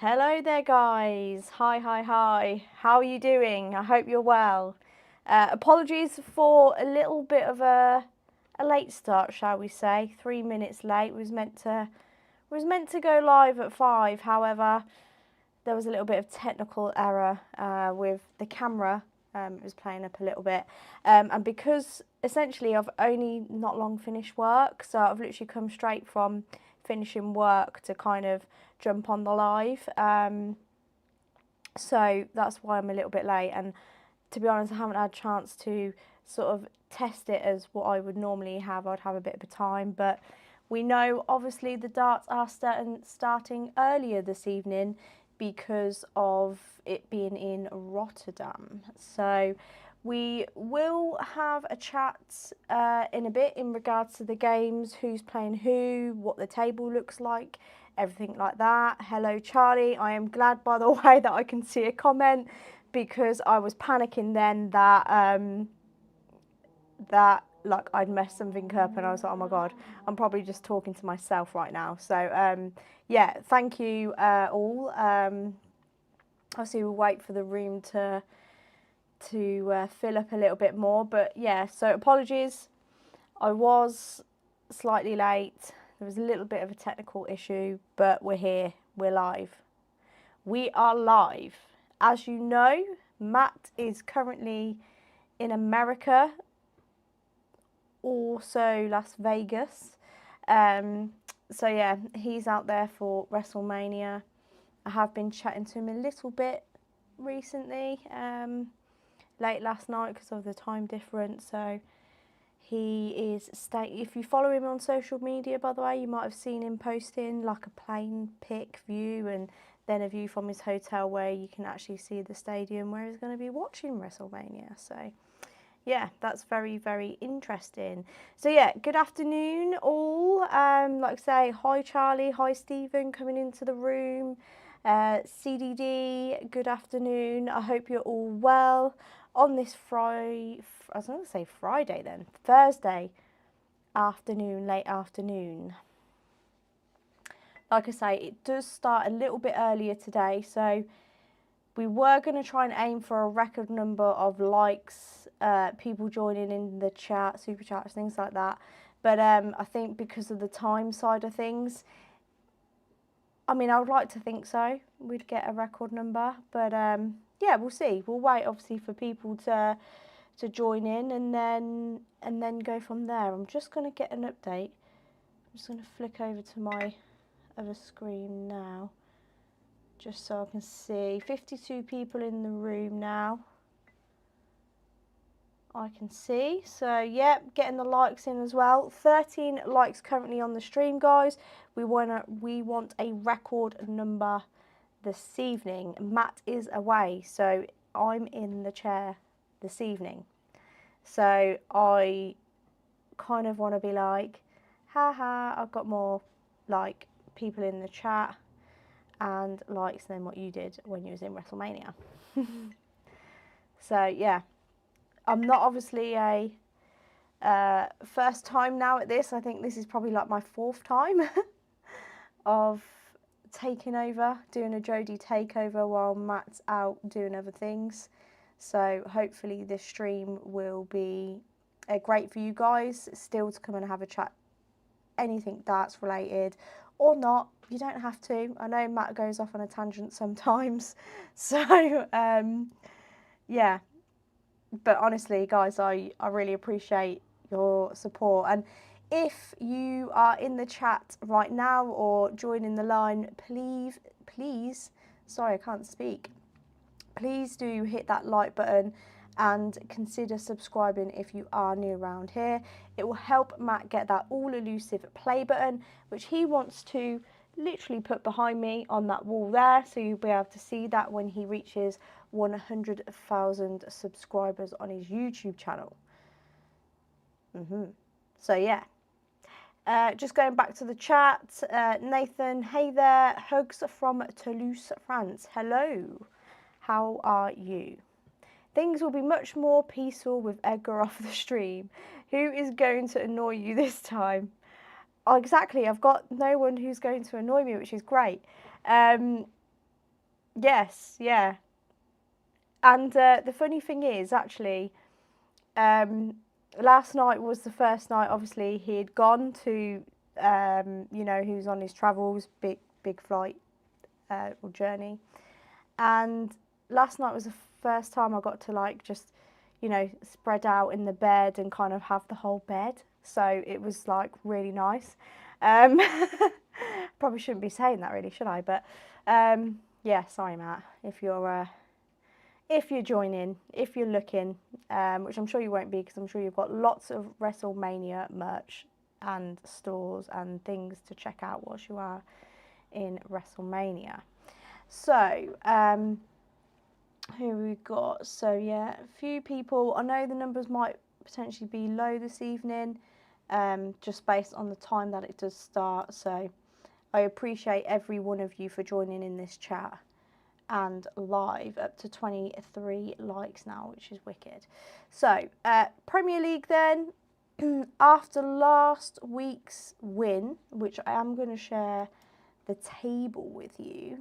Hello there, guys. Hi. How are you doing? I hope you're well. Apologies for a little bit of a late start, shall we say? 3 minutes late. Was meant to go live at 5. However, there was a little bit of technical error with the camera. It was playing up a little bit, and because essentially I've only not long finished work, so I've literally come straight from finishing work to kind of jump on the live. So that's why I'm a little bit late, and to be honest, I haven't had a chance to sort of test it as what I would normally have. I'd have a bit of a time, but we know obviously the darts are starting earlier this evening because of it being in Rotterdam. So we will have a chat in a bit in regards to the games, who's playing who, what the table looks like, everything like that. Hello, Charlie. I am glad, by the way, that I can see a comment because I was panicking then that like I'd messed something up, and I was like, oh my god, I'm probably just talking to myself right now. So yeah, thank you all. Obviously we'll wait for the room to fill up a little bit more, but yeah, so apologies, I was slightly late. There was a little bit of a technical issue, but we're here, we're live. We are live. As you know, Matt is currently in America, also Las Vegas. So yeah, he's out there for WrestleMania. I have been chatting to him a little bit recently, late last night because of the time difference. So he is if you follow him on social media, by the way, you might have seen him posting like a plane pic view and then a view from his hotel where you can actually see the stadium where he's going to be watching WrestleMania. So yeah, that's very, very interesting. So yeah, good afternoon all. Like I say, hi Charlie, hi Stephen coming into the room. CDD, good afternoon. I hope you're all well on this Friday. I was going to say Friday then, Thursday afternoon, late afternoon. Like I say, it does start a little bit earlier today, so we were going to try and aim for a record number of likes, people joining in the chat, super chats, things like that. But I think because of the time side of things, I mean, I would like to think so. We'd get a record number, but yeah, we'll see. We'll wait, obviously, for people to join in, and then go from there. I'm just going to get an update. I'm just going to flick over to my other screen now, just so I can see. 52 people in the room now, I can see. So yeah, getting the likes in as well. 13 likes currently on the stream, guys. We want a record number this evening. Matt is away, so I'm in the chair this evening. So I kind of want to be like, haha, I've got more like people in the chat and likes than what you did when you was in WrestleMania. So yeah, I'm not obviously a first time now at this. I think this is probably like my 4th time of taking over, doing a Jodie takeover while Matt's out doing other things. So hopefully this stream will be great for you guys still to come and have a chat, anything darts related or not. You don't have to. I know Matt goes off on a tangent sometimes. So yeah, but honestly guys, I really appreciate your support, and if you are in the chat right now or joining the line, please, sorry I can't speak, please do hit that like button and consider subscribing if you are new around here. It will help Matt get that all elusive play button, which he wants to literally put behind me on that wall there, so you'll be able to see that when he reaches 100,000 subscribers on his YouTube channel. So yeah, just going back to the chat, Nathan, hey there, hugs from Toulouse, France. Hello, how are you? Things will be much more peaceful with Edgar off the stream. Who is going to annoy you this time? Oh, exactly, I've got no one who's going to annoy me, which is great. Yes, yeah. And the funny thing is, actually, last night was the first night. Obviously, he had gone to, you know, he was on his travels, big flight or journey, and last night was the first time I got to like just, you know, spread out in the bed and kind of have the whole bed. So it was like really nice. Um, probably shouldn't be saying that, really, should I? But yeah, sorry, Matt, if you're joining, if you're looking, which I'm sure you won't be because I'm sure you've got lots of WrestleMania merch and stores and things to check out whilst you are in WrestleMania. So, who we got? So, yeah, a few people. I know the numbers might potentially be low this evening, just based on the time that it does start. So, I appreciate every one of you for joining in this chat and live, up to 23 likes now, which is wicked. So, Premier League then, after last week's win, which I am going to share the table with you.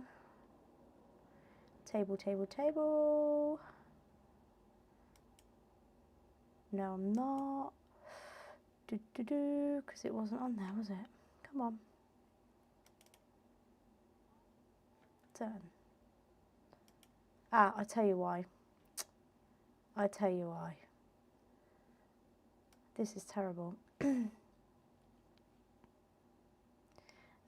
Table. No, I'm not. Because it wasn't on there, was it? Come on. Done. Ah, I tell you why. This is terrible.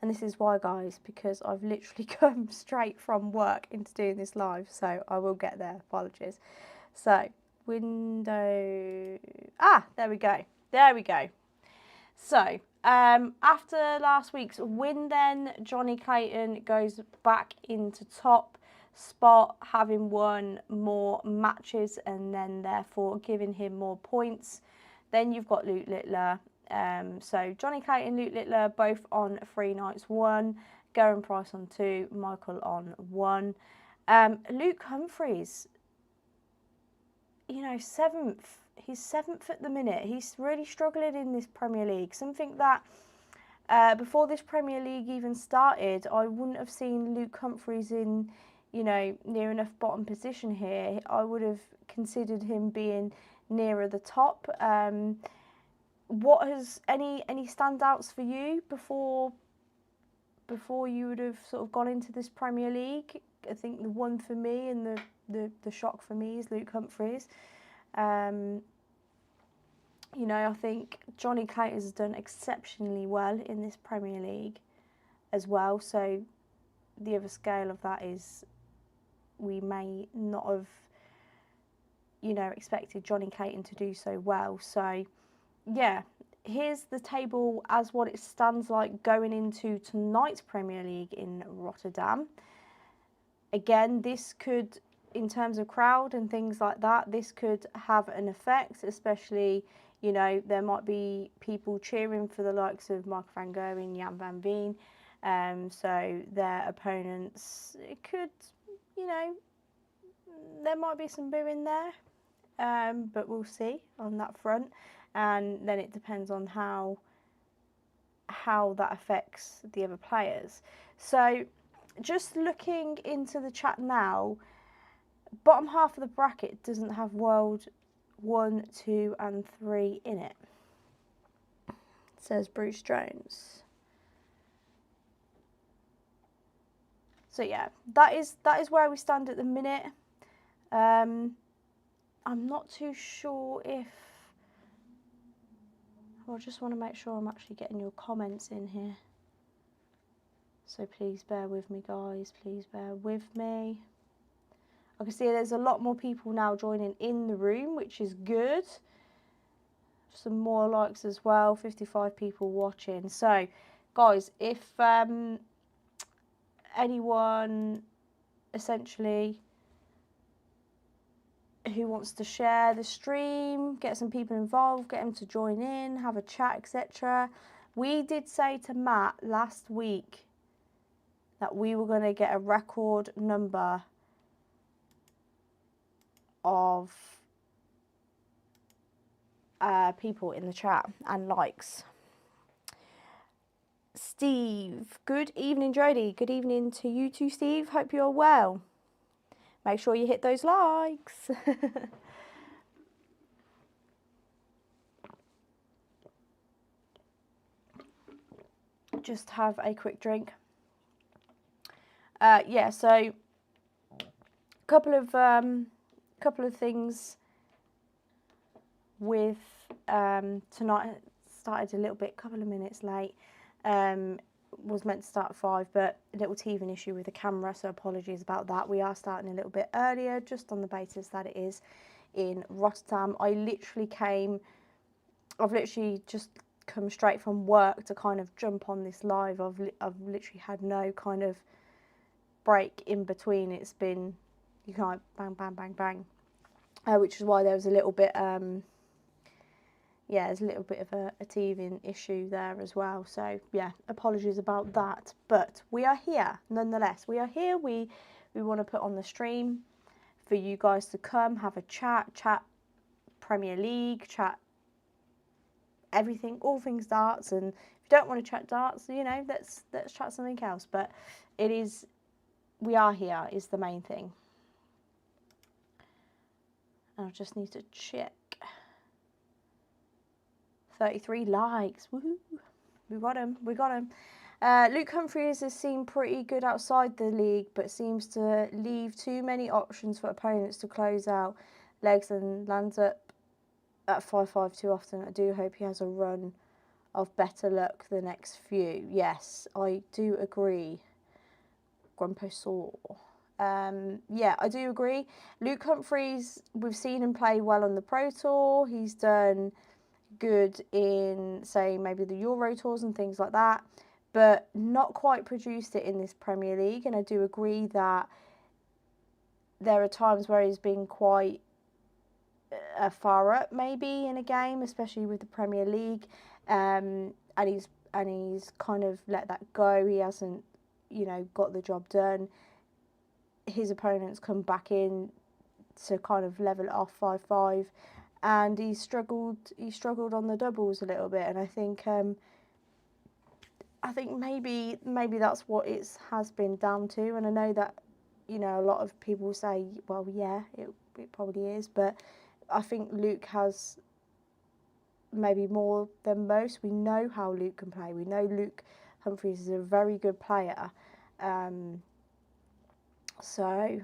And this is why, guys, because I've literally come straight from work into doing this live, so I will get there. Apologies. So, window... Ah, there we go. So, after last week's win then, Jonny Clayton goes back into top spot, having won more matches and then therefore giving him more points. Then you've got Luke Littler. So Jonny Clayton, Luke Littler, both on 3 nights 1. Gerwyn Price on 2, Michael on 1. Luke Humphries, you know, 7th. He's 7th at the minute. He's really struggling in this Premier League. Something that before this Premier League even started, I wouldn't have seen Luke Humphries in, you know, near enough bottom position here. I would have considered him being nearer the top. What has any standouts for you before you would have sort of gone into this Premier League? I think the one for me and the shock for me is Luke Humphries. You know, I think Jonny Clayton has done exceptionally well in this Premier League as well. So the other scale of that is we may not have, you know, expected Jonny Clayton to do so well. So yeah, here's the table as what it stands like going into tonight's Premier League in Rotterdam. Again, this could, in terms of crowd and things like that, this could have an effect, especially, you know, there might be people cheering for the likes of Mark van Gerwen, Jan van Veen. So their opponents, it could, you know, there might be some booing there. But we'll see on that front. And then it depends on how that affects the other players. So just looking into the chat now, bottom half of the bracket doesn't have world 1, 2 and 3 in it. It says Bruce Jones. So yeah, that is where we stand at the minute. I'm not too sure if... I just want to make sure I'm actually getting your comments in here. So please bear with me, guys. Please bear with me. I can see there's a lot more people now joining in the room, which is good. Some more likes as well. 55 people watching. So, guys, if anyone essentially who wants to share the stream, get some people involved, get them to join in, have a chat, etc. We did say to Matt last week that we were going to get a record number of people in the chat and likes. Steve, good evening, Jodie. Good evening to you too, Steve. Hope you're well. Make sure you hit those likes. Just have a quick drink. Yeah, so couple of things with tonight. Started a little bit, couple of minutes late. Was meant to start at 5, but a little teething issue with the camera, so apologies about that. We are starting a little bit earlier, just on the basis that it is in Rotterdam. I've literally just come straight from work to kind of jump on this live. I've literally had no kind of break in between. It's been, you can't bang, bang, bang, bang, which is why there was a little bit, yeah, there's a little bit of a teething issue there as well. So yeah, apologies about that. But we are here, nonetheless. We are here. We want to put on the stream for you guys to come, have a chat Premier League, chat everything, all things darts. And if you don't want to chat darts, you know, let's chat something else. But we are here is the main thing. I just need to check. 33 likes. Woohoo! We got him. We got him. Luke Humphries has seemed pretty good outside the league, but seems to leave too many options for opponents to close out legs and lands up at 5-5 too often. I do hope he has a run of better luck the next few. Yes, I do agree. Grumpo Saw. Yeah, I do agree. Luke Humphries, we've seen him play well on the Pro Tour. He's done good in, say, maybe the Euro Tours and things like that, but not quite produced it in this Premier League. And I do agree that there are times where he's been quite far up maybe in a game, especially with the Premier League, and he's kind of let that go. He hasn't, you know, got the job done. His opponents come back in to kind of level it off 5-5, and he struggled on the doubles a little bit. And I think maybe that's what it has been down to. And I know that, you know, a lot of people say, well, yeah, it probably is, but I think Luke has maybe more than most. We know how Luke can play. We know Luke Humphries is a very good player. So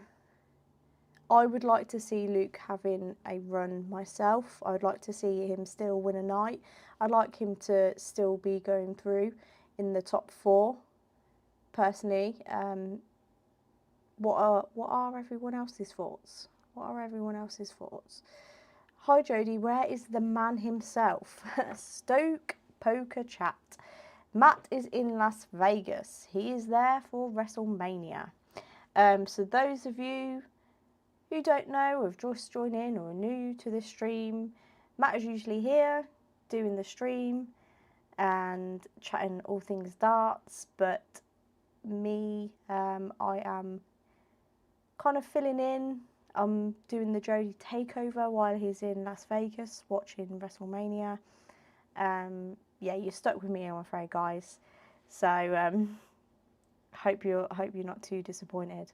I would like to see Luke having a run myself. I would like to see him still win a night. I'd like him to still be going through in the top 4, personally. What are everyone else's thoughts? What are everyone else's thoughts? Hi Jodie, where is the man himself? Stoke Poker Chat. Matt is in Las Vegas. He is there for WrestleMania. So those of you who don't know, have just joined in or are new to this stream, Matt is usually here doing the stream and chatting all things darts, but me, I am kind of filling in. I'm doing the Jodie takeover while he's in Las Vegas watching WrestleMania. Yeah, you're stuck with me, I'm afraid, guys. So hope you're not too disappointed.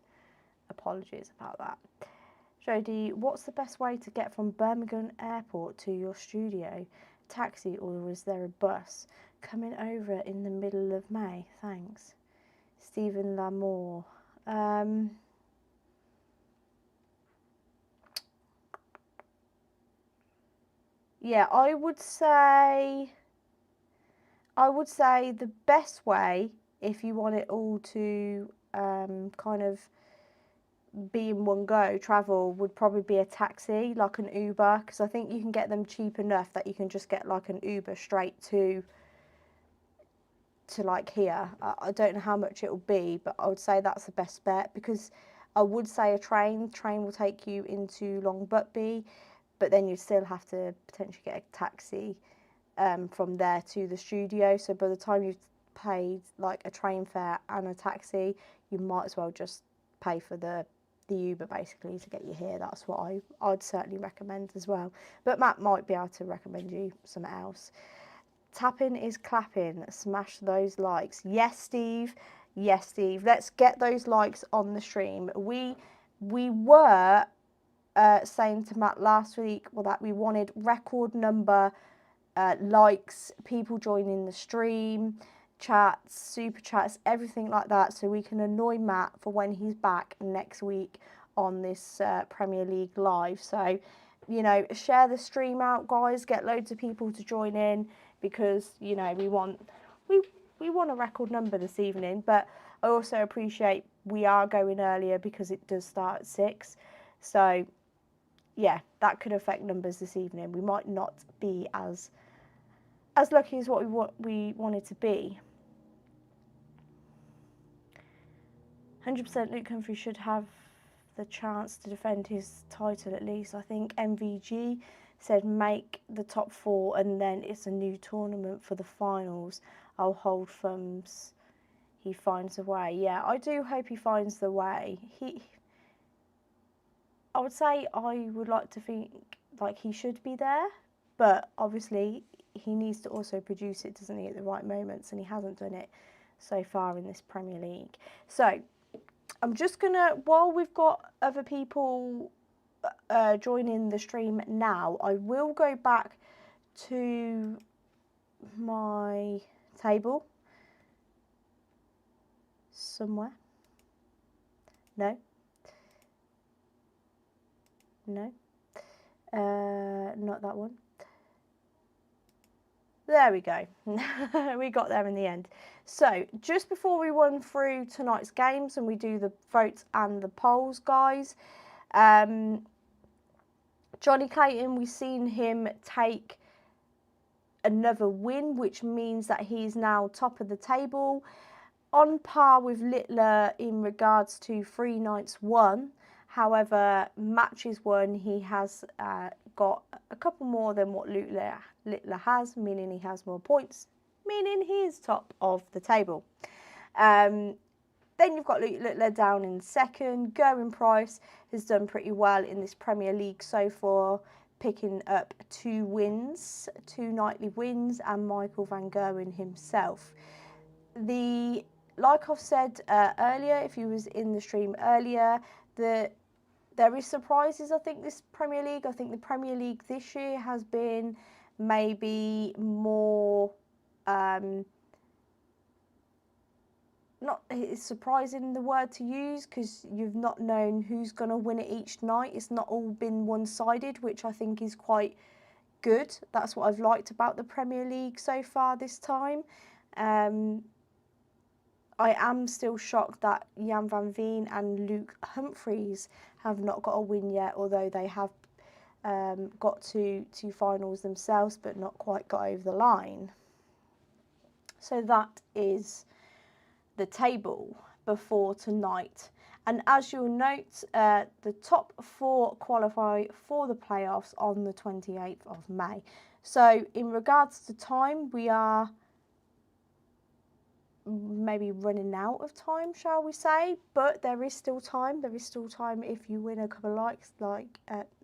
Apologies about that. Jodie, what's the best way to get from Birmingham Airport to your studio? Taxi, or is there a bus? Coming over in the middle of May. Thanks. Stephen Lamour. Yeah, I would say the best way, if you want it all to kind of be in one go, travel, would probably be a taxi, like an Uber, because I think you can get them cheap enough that you can just get like an Uber straight to like here. I don't know how much it will be, but I would say that's the best bet, because I would say a train will take you into Long Butby, but then you still have to potentially get a taxi from there to the studio. So by the time you've paid like a train fare and a taxi, you might as well just pay for the Uber basically to get you here. That's what I'd certainly recommend as well. But Matt might be able to recommend you something else. Tapping is clapping. Smash those likes. Yes, Steve. Yes, Steve. Let's get those likes on the stream. we were saying to Matt last week, well, that we wanted record number likes, people joining the stream, chats, super chats, everything like that, so we can annoy Matt for when he's back next week on this Premier League live. So, you know, share the stream out, guys. Get loads of people to join in, because, you know, we want a record number this evening. But I also appreciate we are going earlier because it does start at 6. So yeah, that could affect numbers this evening. We might not be as lucky as what we wanted to be. 100% Luke Humphries should have the chance to defend his title at least. I think MVG said make the top 4 and then it's a new tournament for the finals. I'll hold thumbs. He finds a way. Yeah, I do hope he finds the way. I would say I would like to think like he should be there, but obviously he needs to also produce it, doesn't he, at the right moments, and he hasn't done it so far in this Premier League. So I'm just gonna, while we've got other people joining the stream now, I will go back to my table somewhere. No, not that one. There we go. We got there in the end. So just before we run through tonight's games and we do the votes and the polls, guys, Jonny Clayton, we've seen him take another win, which means that he's now top of the table, on par with Littler in regards to 3 nights won. However, matches won, he has got a couple more than what Littler has, meaning he has more points, meaning he is top of the table. Then you've got Littler down in second. Gerwyn Price has done pretty well in this Premier League so far, picking up 2 wins, 2 nightly wins, and Michael van Gerwen himself. Like I've said earlier, if you was in the stream earlier, there is surprises, I think, this Premier League. I think the Premier League this year has been maybe more, not it's surprising the word to use, because you've not known who's going to win it each night. It's not all been one-sided, which I think is quite good. That's what I've liked about the Premier League so far this time. I am still shocked that Jan van Veen and Luke Humphries have not got a win yet, although they have got to finals themselves, but not quite got over the line. So that is the table before tonight. And as you'll note, the top 4 qualify for the playoffs on the 28th of May. So in regards to time, we are maybe running out of time, shall we say, but there is still time. There is still time if you win a couple of likes, like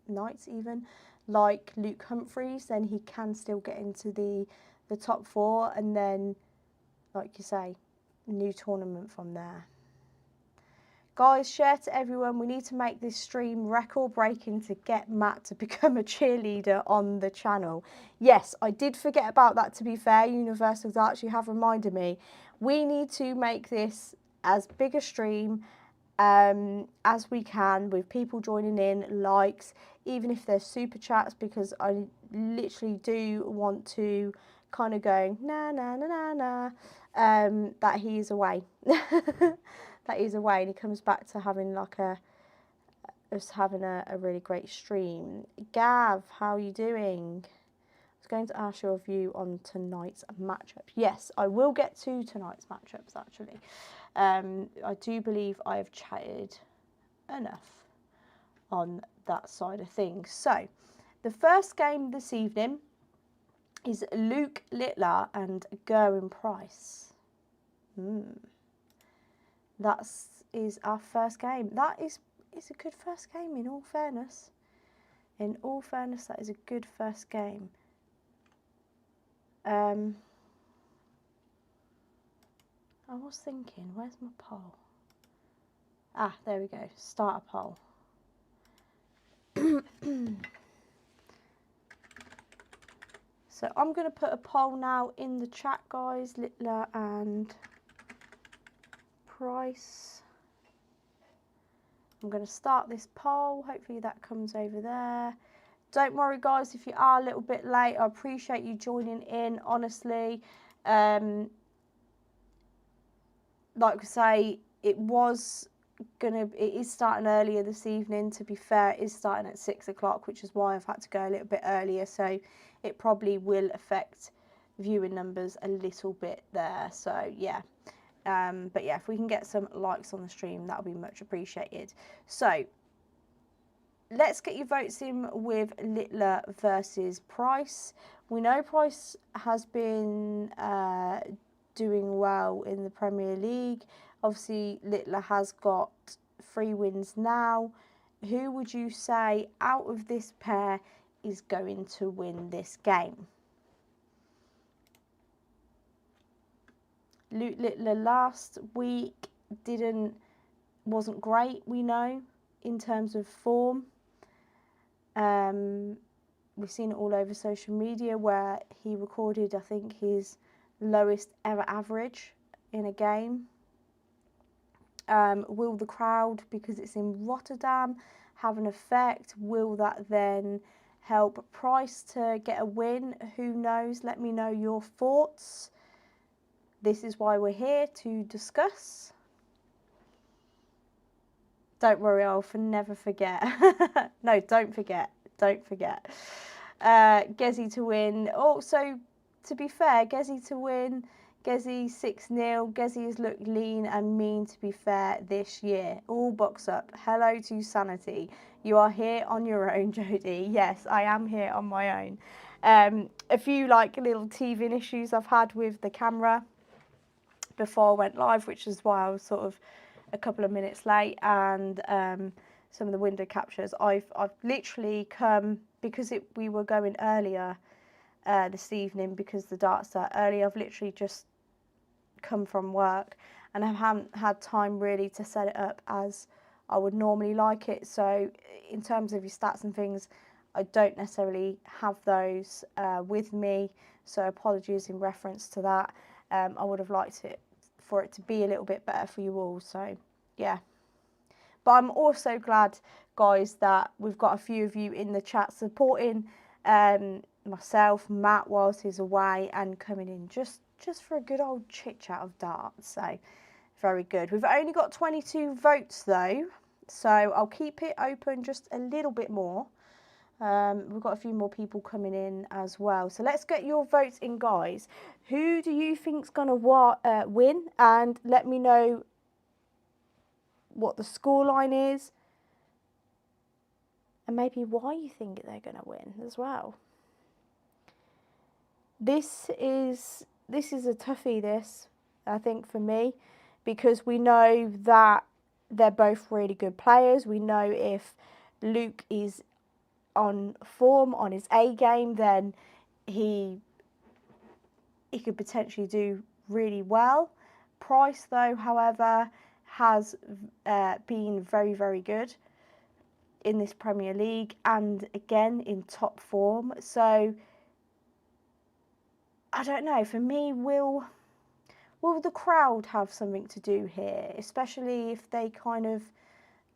nights even, like Luke Humphries, then he can still get into the top 4, and then, like you say, new tournament from there. Guys, share to everyone. We need to make this stream record-breaking to get Matt to become a cheerleader on the channel. Yes, I did forget about that, to be fair. Universal Darts, you have reminded me. We need to make this as big a stream as we can, with people joining in, likes, even if there's super chats, because I literally do want to kind of go, na, na, na, na, na, that he is away. That he's away, and he comes back to having like us having a really great stream. Gav, how are you doing? I was going to ask your view on tonight's matchup. Yes, I will get to tonight's matchups actually. I do believe I've chatted enough on that side of things. So, the first game this evening is Luke Littler and Gerwyn Price. That is our first game. That is a good first game, in all fairness. In all fairness, that is a good first game. I was thinking, where's my poll? Ah, there we go. Start a poll. So I'm going to put a poll now in the chat, guys. Littler and Price. I'm going to start this poll. Hopefully that comes over there. Don't worry, guys, if you are a little bit late. I appreciate you joining in, honestly. Like I say, it is starting earlier this evening. To be fair, it is starting at 6 o'clock, which is why I've had to go a little bit earlier. So it probably will affect viewing numbers a little bit there. So yeah. But yeah, if we can get some likes on the stream, that'll be much appreciated. So let's get your votes in with Littler versus Price. We know Price has been doing well in the Premier League. Obviously, Littler has got 3 wins now. Who would you say out of this pair is going to win this game? Luke Littler last week wasn't great, we know, in terms of form. We've seen it all over social media where he recorded, I think, his lowest ever average in a game. Will the crowd, because it's in Rotterdam, have an effect? Will that then help Price to get a win? Who knows? Let me know your thoughts. This is why we're here to discuss. Don't worry, I'll never forget. No, don't forget. Don't forget. Gezi to win. Also, to be fair, Gezi to win. Gezi 6-0. Gezi has looked lean and mean, to be fair, this year. All box up. Hello to sanity. You are here on your own, Jodie. Yes, I am here on my own. A few little teething issues I've had with the camera before I went live, which is why I was sort of a couple of minutes late, and some of the window captures. I've literally come, because we were going earlier this evening because the darts start early. I've literally just come from work and I haven't had time really to set it up as I would normally like it. So in terms of your stats and things, I don't necessarily have those with me. So apologies in reference to that. I would have liked it for it to be a little bit better for you all. So yeah. But I'm also glad, guys, that we've got a few of you in the chat supporting myself, Matt, whilst he's away, and coming in just for a good old chit chat of darts. So very good. We've only got 22 votes though, so I'll keep it open just a little bit more. We've got a few more people coming in as well. So let's get your votes in, guys. Who do you think's gonna win? And let me know what the scoreline is, and maybe why you think they're gonna win as well. This is a toughie, I think, for me, because we know that they're both really good players. We know if Luke is on form, on his A game, then he could potentially do really well. Price, though, however, has been very, very good in this Premier League and again in top form. So I don't know. For me, will the crowd have something to do here, especially if they kind of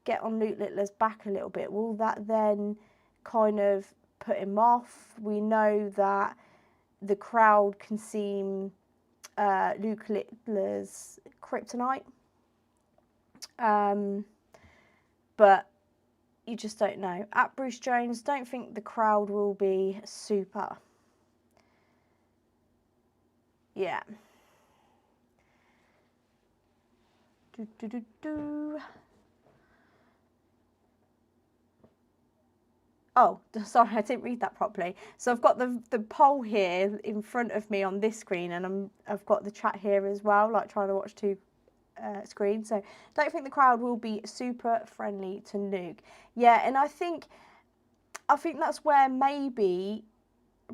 get on Luke Littler's back a little bit? Will that then kind of put him off? We know that the crowd can seem Luke Littler's kryptonite, but you just don't know. At Bruce Jones, don't think the crowd will be super. Yeah. Oh, sorry, I didn't read that properly. So I've got the poll here in front of me on this screen, and I've got the chat here as well, like trying to watch two screens. So don't think the crowd will be super friendly to Luke. Yeah, and I think that's where maybe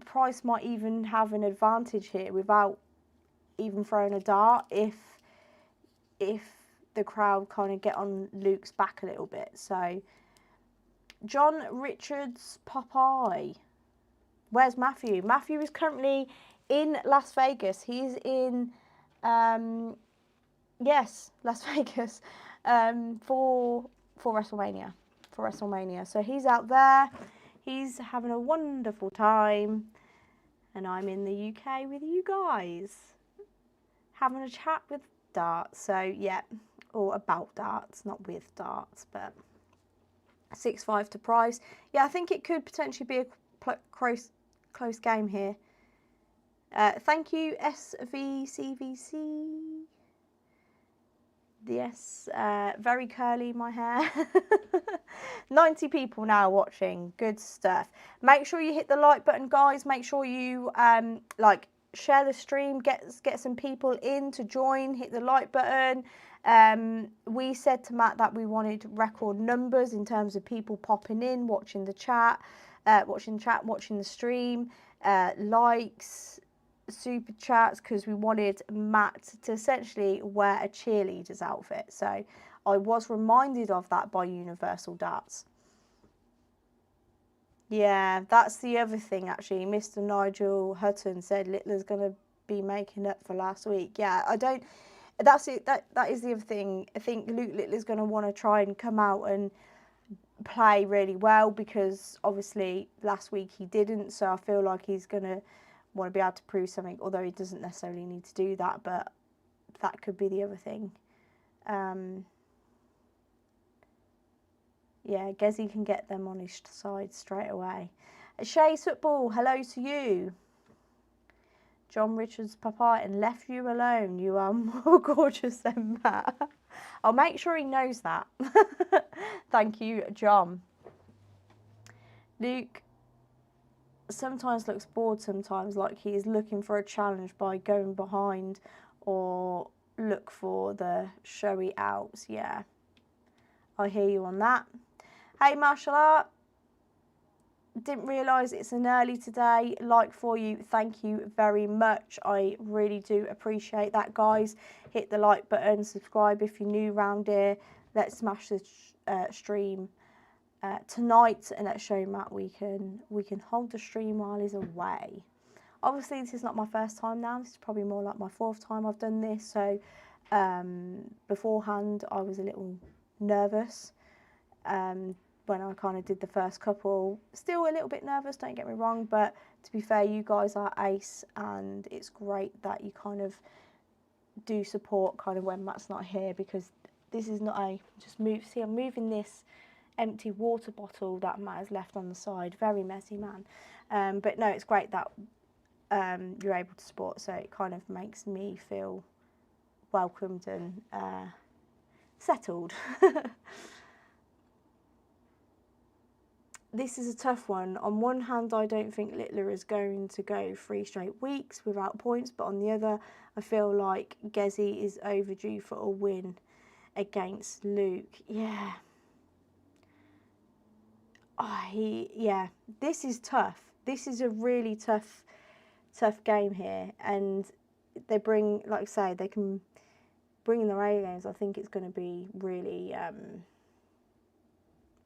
Price might even have an advantage here without even throwing a dart. If the crowd kind of get on Luke's back a little bit. So, John Richards Popeye. Where's Matthew? Matthew is currently in Las Vegas. He's in, yes, Las Vegas for WrestleMania. For WrestleMania. So he's out there. He's having a wonderful time. And I'm in the UK with you guys. Having a chat with darts. So, yeah. Or about darts. Not with darts, but 6-5 to price. Yeah, I think it could potentially be a close game here. Thank you, SVCVC. Yes, very curly my hair. 90 people now watching. Good stuff. Make sure you hit the like button, guys. Make sure you like share the stream. Get some people in to join. Hit the like button. We said to Matt that we wanted record numbers in terms of people popping in, watching the chat, watching the stream, likes, super chats, because we wanted Matt to essentially wear a cheerleader's outfit. So I was reminded of that by Universal Darts. Yeah, that's the other thing actually. Mr. Nigel Hutton said Littler's going to be making up for last week. Yeah, I don't. That's it. That is the other thing. I think Luke Littler's going to want to try and come out and play really well, because obviously last week he didn't. So I feel like he's going to want to be able to prove something, although he doesn't necessarily need to do that, but that could be the other thing. Yeah, Gezi can get them on his side straight away. Shay Football, hello to you. John Richards Papa and left you alone. You are more gorgeous than Matt. I'll make sure he knows that. Thank you, John. Luke sometimes looks bored, sometimes like he is looking for a challenge by going behind or look for the showy outs. Yeah, I hear you on that. Hey, martial art. Didn't realise it's an early today. Like for you, thank you very much. I really do appreciate that, guys. Hit the like button, subscribe if you're new around here. Let's smash the stream tonight, and let's show Matt we can hold the stream while he's away. Obviously, this is not my first time now. This is probably more like my 4th time I've done this. So beforehand, I was a little nervous. When I kind of did the first couple, still a little bit nervous, don't get me wrong, but to be fair, you guys are ace, and it's great that you kind of do support kind of when Matt's not here, because this is not a just move. See, I'm moving this empty water bottle that Matt has left on the side. Very messy, man. But no, it's great that you're able to support, so it kind of makes me feel welcomed and settled. This is a tough one. On one hand, I don't think Littler is going to go 3 straight weeks without points, but on the other, I feel like Gezi is overdue for a win against Luke. Yeah. Yeah. This is tough. This is a really tough game here, and they bring, like I say, they can bring in their A games. I think it's going to be really,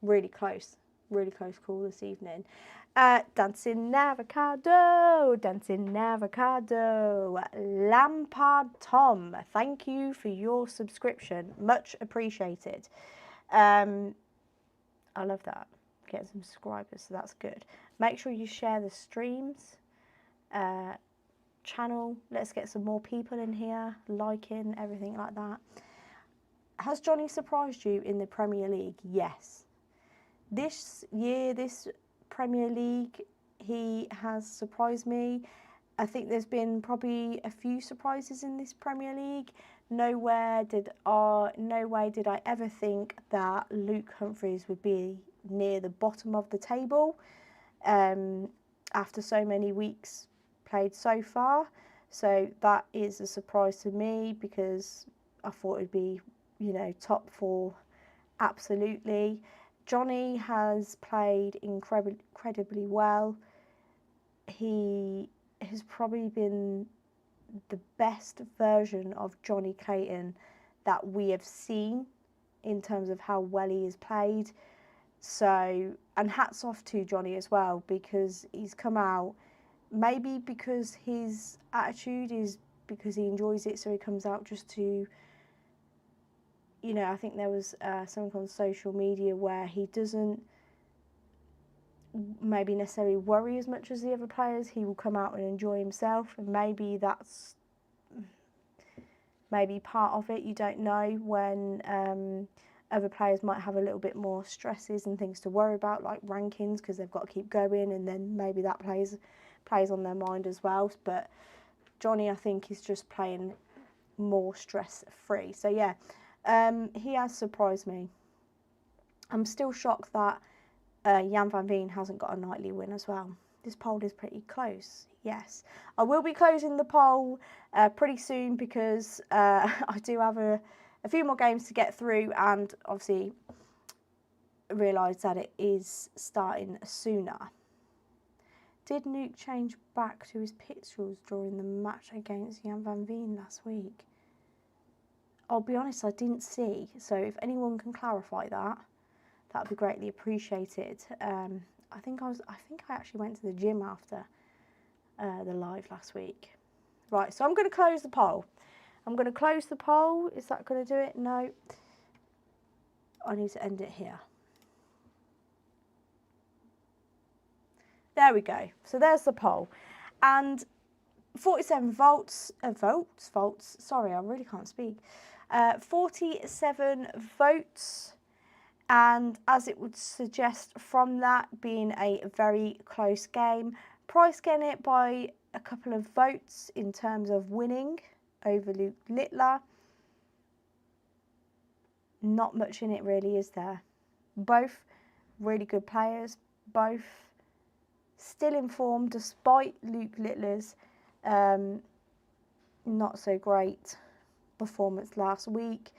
really close. Really close call this evening. Dancing Avocado, Lampard Tom, thank you for your subscription, much appreciated. I love that, get some subscribers, so that's good. Make sure you share the streams, channel, let's get some more people in here, liking, everything like that. Has Jonny surprised you in the Premier League? Yes. This year, this Premier League, he has surprised me. I think there's been probably a few surprises in this Premier League. No way did I ever think that Luke Humphries would be near the bottom of the table after so many weeks played so far. So that is a surprise to me, because I thought it'd be, you know, top 4 absolutely. Jonny has played incredibly well. He has probably been the best version of Jonny Clayton that we have seen in terms of how well he has played. So, and hats off to Jonny as well, because he's come out, maybe because his attitude is because he enjoys it, so he comes out just to, you know, I think there was something on social media where he doesn't maybe necessarily worry as much as the other players. He will come out and enjoy himself, and maybe that's maybe part of it. You don't know, when other players might have a little bit more stresses and things to worry about, like rankings, because they've got to keep going, and then maybe that plays on their mind as well. But Jonny, I think, is just playing more stress free. So yeah, he has surprised me. I'm still shocked that Jan van Veen hasn't got a nightly win as well. This poll is pretty close. Yes, I will be closing the poll pretty soon, because I do have a few more games to get through, and obviously realise that it is starting sooner. Did Nuke change back to his pixels during the match against Jan van Veen last week? I'll be honest, I didn't see. So if anyone can clarify that, that would be greatly appreciated. I think I actually went to the gym after the live last week. Right, so I'm going to close the poll. I'm going to close the poll. Is that going to do it? No. I need to end it here. There we go. So there's the poll. And 47 votes. Sorry, I really can't speak. 47 votes. And as it would suggest from that being a very close game, Price getting it by a couple of votes in terms of winning over Luke Littler. Not much in it really, is there? Both really good players, both still in form despite Luke Littler's not so great performance last week.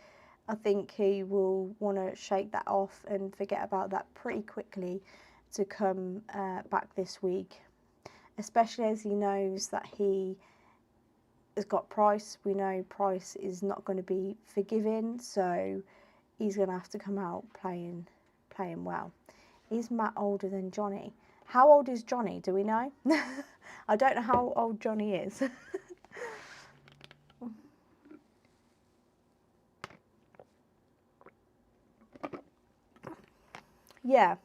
I think he will want to shake that off and forget about that pretty quickly to come back this week, especially as he knows that he has got Price. We know Price is not going to be forgiving, so he's going to have to come out playing well. Is Matt older than Jonny? How old is Jonny? Do we know? I don't know how old Jonny is. Yeah,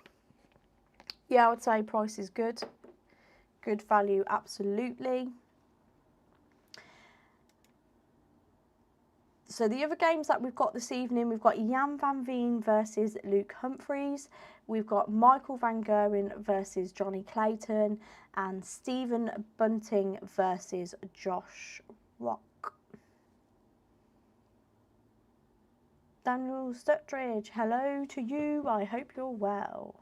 I would say Price is good. Good value, absolutely. So the other games that we've got this evening, we've got Jan van Veen versus Luke Humphries. We've got Michael van Gerwen versus Jonny Clayton, and Stephen Bunting versus Josh Rock. Daniel Stuttridge, hello to you. I hope you're well.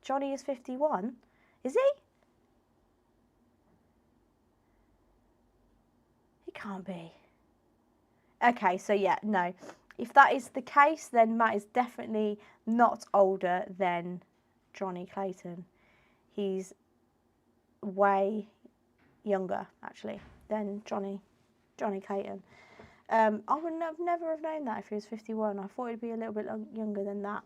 Jonny is 51. Is he? He can't be. Okay, so yeah, no. If that is the case, then Matt is definitely not older than Jonny Clayton. He's way younger, actually, than Jonny Clayton. I would never have known that if he was 51. I thought he'd be a little bit younger than that.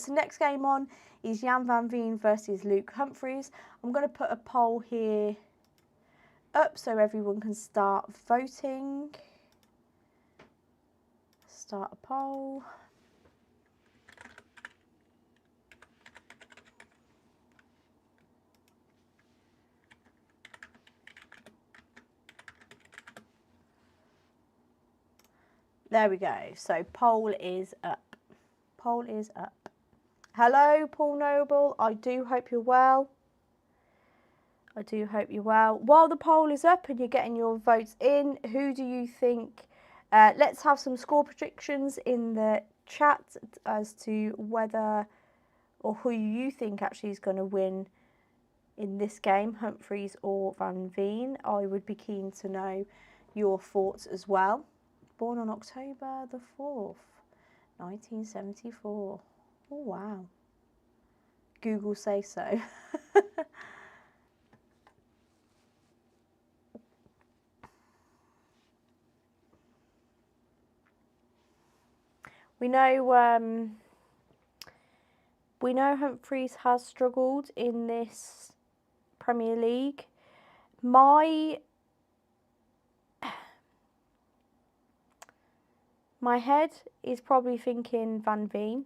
So next game on is Jan van Veen versus Luke Humphries. I'm going to put a poll here up so everyone can start voting. Start a poll. There we go. So poll is up. Poll is up. Hello, Paul Noble. I do hope you're well. I do hope you're well. While the poll is up and you're getting your votes in, who do you think? Let's have some score predictions in the chat as to whether or who you think actually is going to win in this game, Humphries or Van Veen. I would be keen to know your thoughts as well. Born on October the 4th, 1974. Oh, wow. Google say so. We know Humphries has struggled in this Premier League. My head is probably thinking Veen.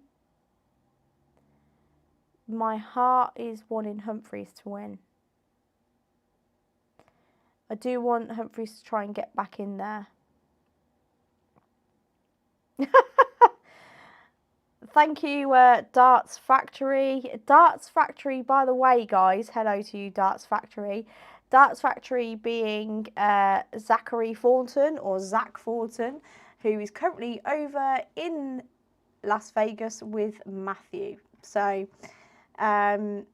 My heart is wanting Humphries to win. I do want Humphries to try and get back in there. Thank you, Darts Factory. Darts Factory, by the way, guys, hello to you, Darts Factory. Darts Factory being Zachary Thornton, or Zach Thornton, who is currently over in Las Vegas with Matthew. So, I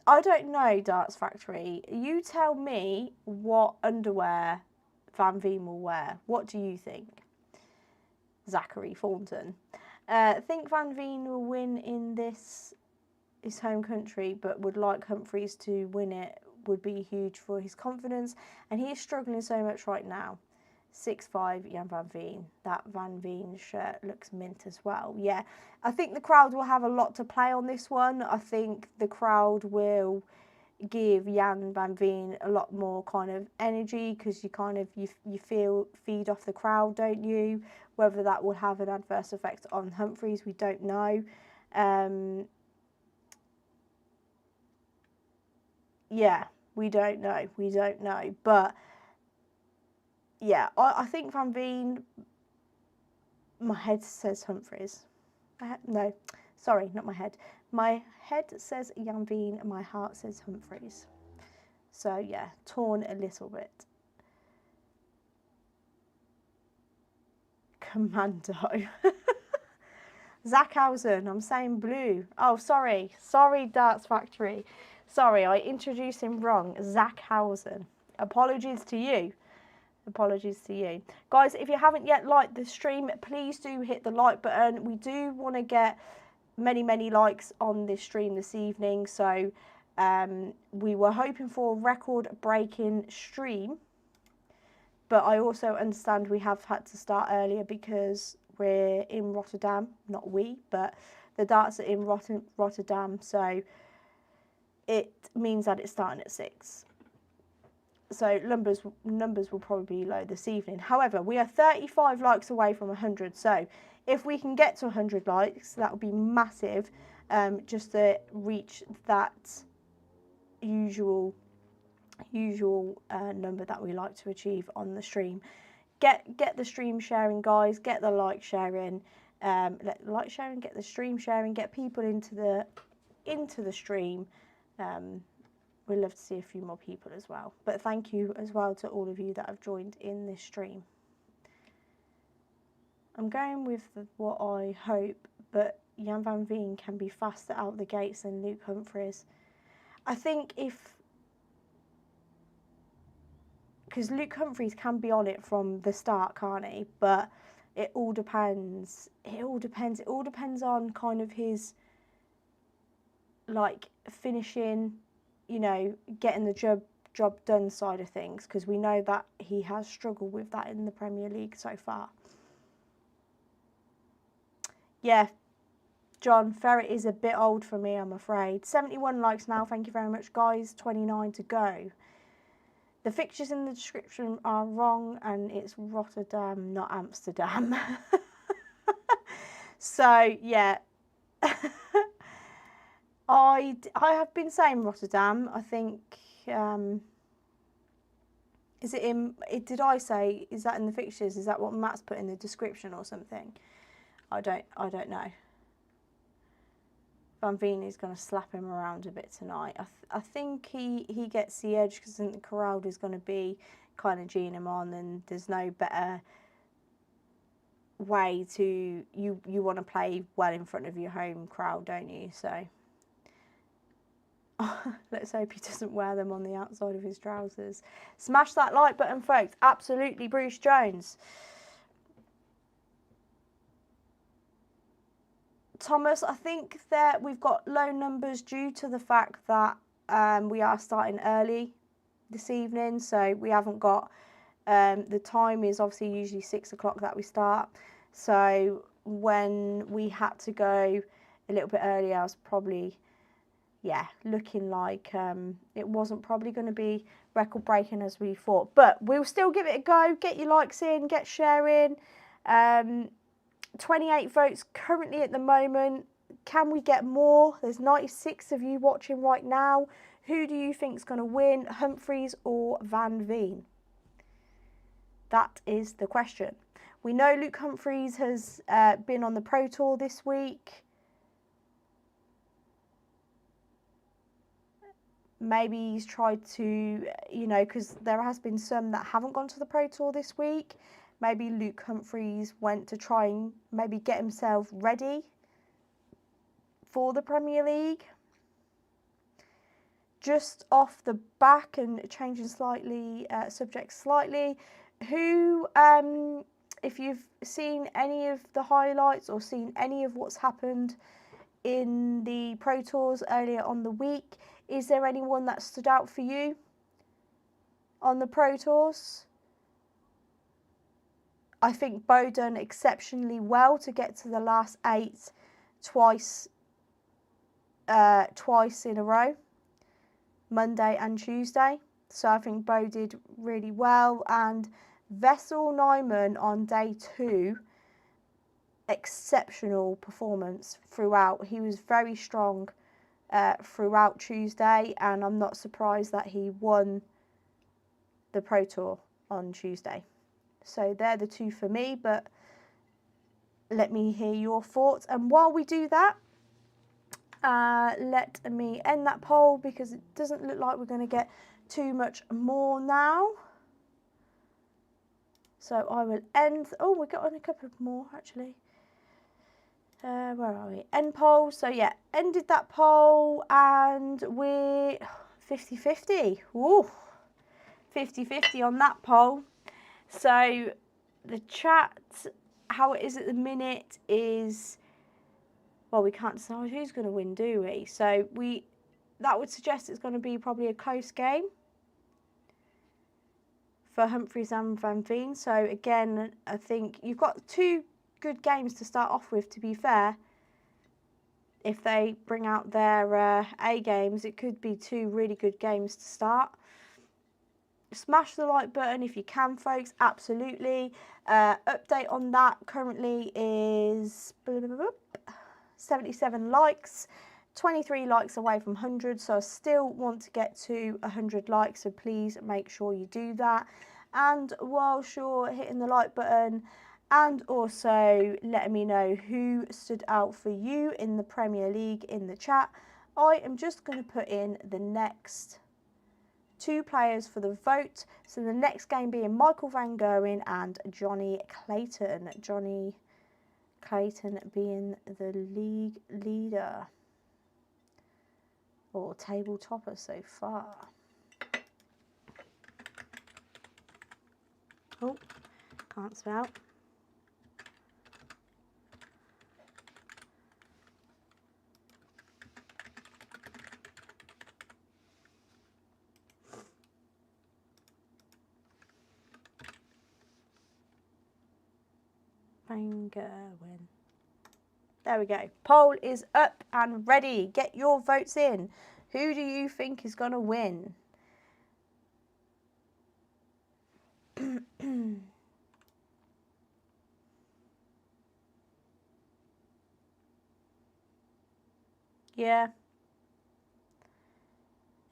don't know, Darts Factory. You tell me what underwear Veen will wear. What do you think? Zachary Thornton. Think Veen will win in his home country, but would like Humphries to win it. Would be huge for his confidence, and he is struggling so much right now. 6'5" Jan van Veen. That Van Veen shirt looks mint as well. Yeah, I think the crowd will have a lot to play on this one. I think the crowd will give Jan van Veen a lot more kind of energy, because you feed off the crowd, don't you? Whether that will have an adverse effect on Humphries, we don't know. Yeah, we don't know. But yeah, I think Van Veen. My head says Humphries. No, sorry, not my head. My head says Jan Veen, and my heart says Humphries. So yeah, torn a little bit. Commando. Zackhausen, I'm saying blue. Oh, sorry, Darts Factory. Sorry, I introduced him wrong. Zackhausen. Apologies to you. Guys, if you haven't yet liked the stream, please do hit the like button. We do want to get many likes on this stream this evening. So we were hoping for a record-breaking stream. But I also understand we have had to start earlier because we're in Rotterdam. Not we, but the darts are in Rotterdam. So it means that it's starting at 6. So numbers will probably be low this evening. However, we are 35 likes away from 100. So if we can get to 100 likes, that would be massive, just to reach that usual number that we like to achieve on the stream. Get the stream sharing, guys. Get the like sharing. Get the stream sharing. Get people into the stream. We'd love to see a few more people as well. But thank you as well to all of you that have joined in this stream. I'm going with what I hope, but Jan van Veen can be faster out the gates than Luke Humphries. I think because Luke Humphries can be on it from the start, can't he? But it all depends. It all depends on kind of his, like, finishing, you know, getting the job done side of things, because we know that he has struggled with that in the Premier League so far. Yeah, John, Ferret is a bit old for me, I'm afraid. 71 likes now, thank you very much, guys. 29 to go. The fixtures in the description are wrong, and it's Rotterdam, not Amsterdam. So, yeah. I have been saying Rotterdam. I think, is it in, did I say, is that in the fixtures? Is that what Matt's put in the description or something? I don't know. Van Veen is going to slap him around a bit tonight. I think he gets the edge, because I think the crowd is going to be kind of geeing him on, and there's no better way to, you want to play well in front of your home crowd, don't you? So let's hope he doesn't wear them on the outside of his trousers. Smash that like button, folks. Absolutely, Bruce Jones. Thomas, I think that we've got low numbers due to the fact that we are starting early this evening, so we haven't got, the time is obviously usually 6 o'clock that we start, so when we had to go a little bit earlier, I was probably, yeah, looking like it wasn't probably going to be record breaking as we thought. But we'll still give it a go. Get your likes in, get sharing. 28 votes currently at the moment. Can we get more? There's 96 of you watching right now. Who do you think is going to win, Humphries or Veen? That is the question. We know Luke Humphries has been on the Pro Tour this week. Maybe he's tried to, you know, because there has been some that haven't gone to the Pro Tour this week. Maybe Luke Humphries went to try and maybe get himself ready for the Premier League. Just off the back and changing slightly, subject slightly, who, if you've seen any of the highlights or seen any of what's happened in the Pro Tours earlier on the week, is there anyone that stood out for you on the Pro Tours? I think Bo done exceptionally well to get to the last 8 twice in a row, Monday and Tuesday. So I think Bo did really well. And Vessel Nyman on day 2, exceptional performance throughout. He was very strong throughout Tuesday, and I'm not surprised that he won the Pro Tour on Tuesday. So they're the 2 for me, but let me hear your thoughts. And while we do that, let me end that poll because it doesn't look like we're going to get too much more now. So I will end. Oh, we got on a couple more actually. Where are we? End poll. So yeah, ended that poll, and we're 50-50. Woo, 50-50 on that poll. So the chat, how it is at the minute is, well, we can't decide who's going to win, do we? So that would suggest it's going to be probably a close game for Humphries and Veen. So again, I think you've got 2 good games to start off with, to be fair. If they bring out their A games, it could be 2 really good games to start. Smash the like button if you can, folks, absolutely. Update on that currently is 77 likes, 23 likes away from 100, so I still want to get to 100 likes, so please make sure you do that. And whilst you're hitting the like button and also letting me know who stood out for you in the Premier League in the chat, I am just going to put in the next 2 players for the vote. So the next game being Michael van Gerwen and Jonny Clayton. Jonny Clayton being the league leader or table topper so far. Oh, can't spell. Van Gerwen. There we go. Poll is up and ready. Get your votes in. Who do you think is going to win? Yeah.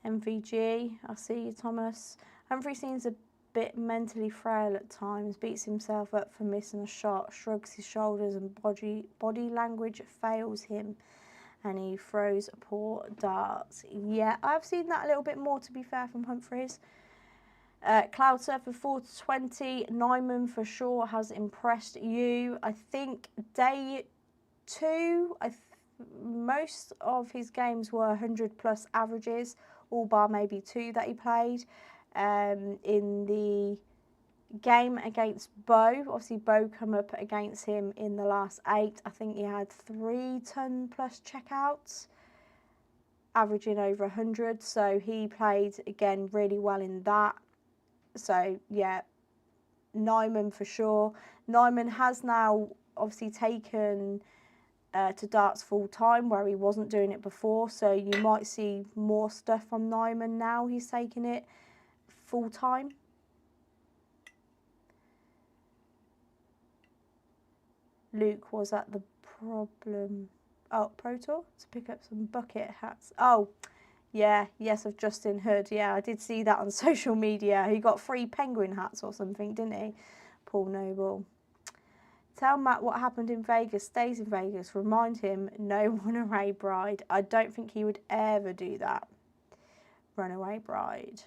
MVG. I see you, Thomas. Humphrey seems a bit mentally frail at times, beats himself up for missing a shot, shrugs his shoulders and body language fails him, and he throws poor darts. Yeah, I've seen that a little bit more, to be fair, from Humphries. Cloud Surfer 420, Nyman for sure has impressed you. I think day 2, most of his games were 100 plus averages, all bar maybe 2 that he played. In the game against Bo, obviously Bo come up against him in the last 8. I think he had 3 ton plus checkouts, averaging over 100. So he played again really well in that. So yeah, Nyman for sure. Nyman has now obviously taken to darts full time, where he wasn't doing it before. So you might see more stuff from Nyman now. He's taking it full time. Luke was at the problem. Oh, Pro Tour to pick up some bucket hats. Oh, yeah, yes, of Justin Hood. Yeah, I did see that on social media. He got 3 penguin hats or something, didn't he? Paul Noble. Tell Matt what happened in Vegas stays in Vegas. Remind him, no runaway bride. I don't think he would ever do that. Runaway bride.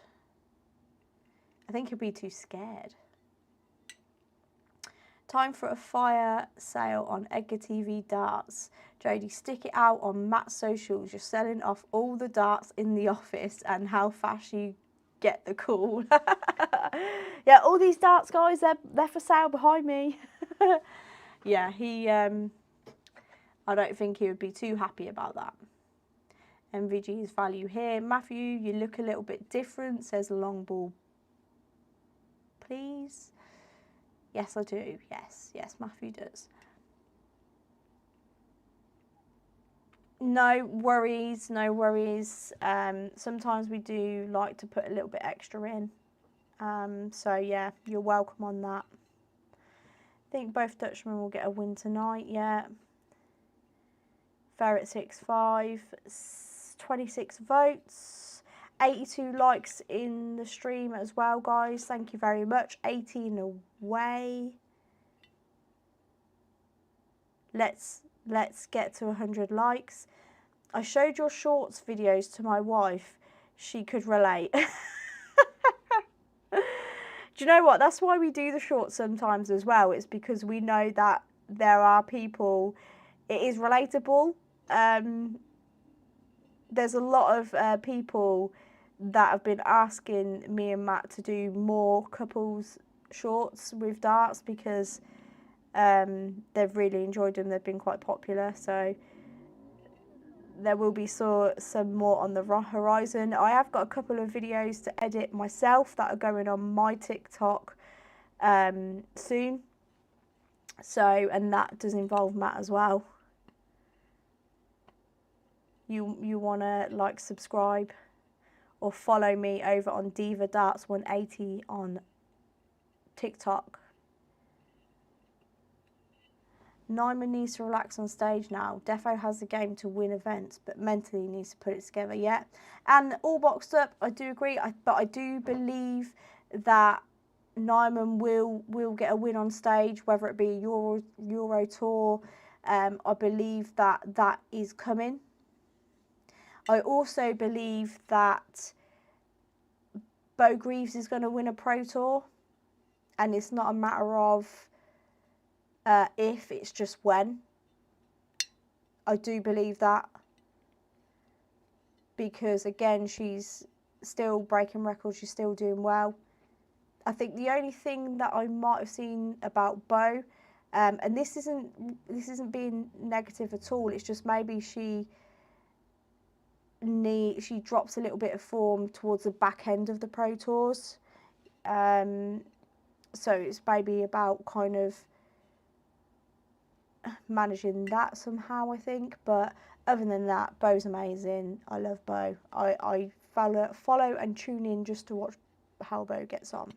I think he'd be too scared. Time for a fire sale on Edgar TV darts. Jodie, stick it out on Matt's socials. You're selling off all the darts in the office and how fast you get the call. Yeah, all these darts, guys, they're for sale behind me. Yeah, I don't think he would be too happy about that. MVG's value here. Matthew, you look a little bit different, says long ball, please. Yes, I do. Yes, Matthew does. No worries, no worries. Sometimes we do like to put a little bit extra in. So, yeah, you're welcome on that. I think both Dutchmen will get a win tonight, yeah. Ferret 6-5, 26 votes, 82 likes in the stream as well, guys. Thank you very much. 18 away. Let's get to 100 likes. I showed your shorts videos to my wife. She could relate. Do you know what? That's why we do the shorts sometimes as well. It's because we know that there are people, it is relatable. There's a lot of people that have been asking me and Matt to do more couples shorts with darts because they've really enjoyed them. They've been quite popular. So there will be some more on the horizon. I have got a couple of videos to edit myself that are going on my TikTok soon. So, and that does involve Matt as well. You want to like, subscribe or follow me over on Diva Darts 180 on TikTok. Nyman needs to relax on stage now. Defo has the game to win events, but mentally needs to put it together, yeah. And all boxed up, I do agree, but I do believe that Nyman will get a win on stage, whether it be Euro Tour. I believe that is coming. I also believe that Bo Greaves is going to win a Pro Tour, and it's not a matter of if, it's just when. I do believe that, because again, she's still breaking records, she's still doing well. I think the only thing that I might have seen about Bo, and this isn't being negative at all, it's just maybe she drops a little bit of form towards the back end of the Pro Tours. So it's maybe about kind of managing that somehow, I think. But other than that, Bo's amazing. I love Bo. I follow and tune in just to watch how Bo gets on.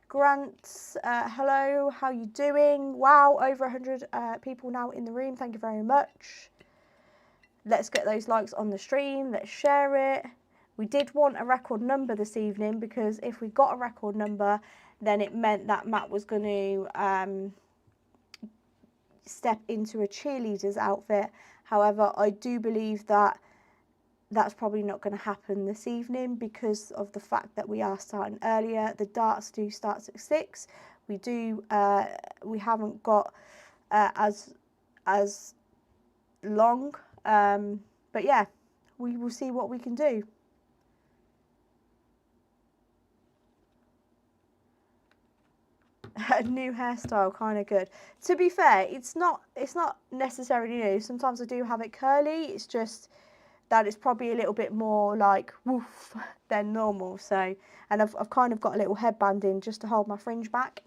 Grant, hello, how you doing? Wow, over 100 people now in the room. Thank you very much. Let's get those likes on the stream. Let's share it. We did want a record number this evening, because if we got a record number, then it meant that Matt was going to step into a cheerleader's outfit. However, I do believe that that's probably not going to happen this evening, because of the fact that we are starting earlier. The darts do start at 6. We haven't got as long, but yeah, we will see what we can do. A new hairstyle, kind of good. To be fair, it's not necessarily new. Sometimes I do have it curly. It's just that it's probably a little bit more like woof than normal. So, and I've kind of got a little headband in just to hold my fringe back.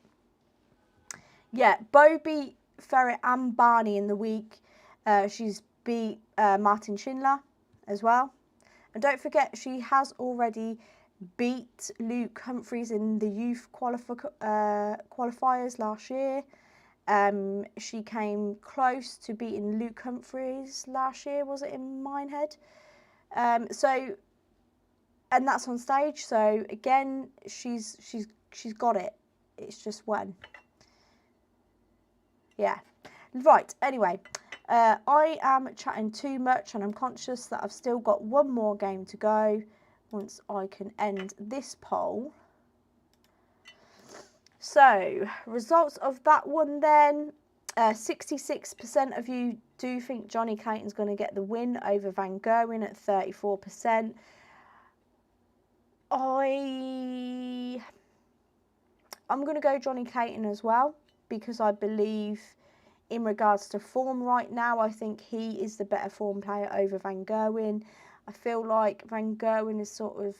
Yeah, Bo beat Ferret and Barney in the week. She's beat Martin Schindler as well. And don't forget, she has already beat Luke Humphries in the youth qualifiers last year. She came close to beating Luke Humphries last year, was it, in Minehead? And that's on stage. So again, she's got it. It's just when. Yeah. Right. Anyway, I am chatting too much, and I'm conscious that I've still got one more game to go. Once I can end this poll. So, results of that one then. 66% of you do think Jonny Clayton's going to get the win over Van Gerwen at 34%. I'm going to go Jonny Clayton as well, because I believe in regards to form right now, I think he is the better form player over Van Gerwen. I feel like Van Gerwen has sort of